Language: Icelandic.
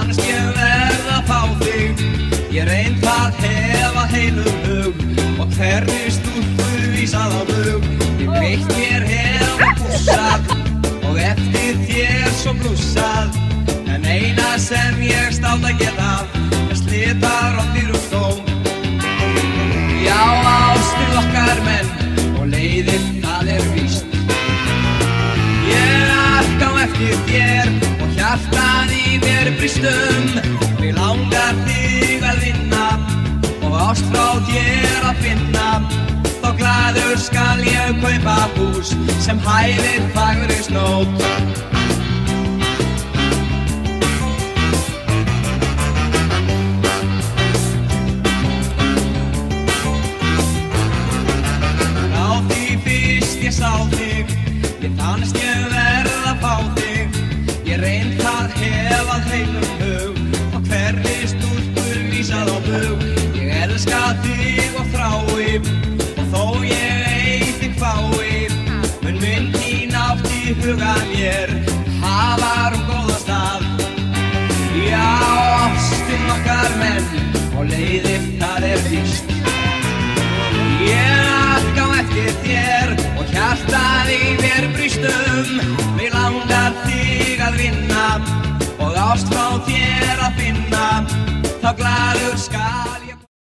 fannst ég verð að fá þig. Ég reynd það hef að heilum hug og hvernig stúlkur vísað á bug. Ég breytt mér hef og pússað og eftir þér svo blússað. En eina sem ég státt að geta er slita rottir úr stóm. Já, ástin okkar menn og leiðir það er víst. Ég allt á eftir þér og hjartað í mér brýstum. Mig langar þig að vinna og ást frá þér að finna. Þá glaður skal ég kaupa hús sem hæfir fagri snót. Á því fyrst ég sá þig, ég fannst ég verð að fá þig. Ég reynd það hef að heilum hug og hverri stúlkur vísað á bug. Ég elska þig og þrái og þó ég ei þig fái, mun þín átt í huga mér hafar góða stað. Já, ástin okkar menn og leiðir það er víst. Ég allt á eftir þér og hjartað í mér brýstum. Mig langar þig að vinna og ást frá þér að finna. Þá glaður skal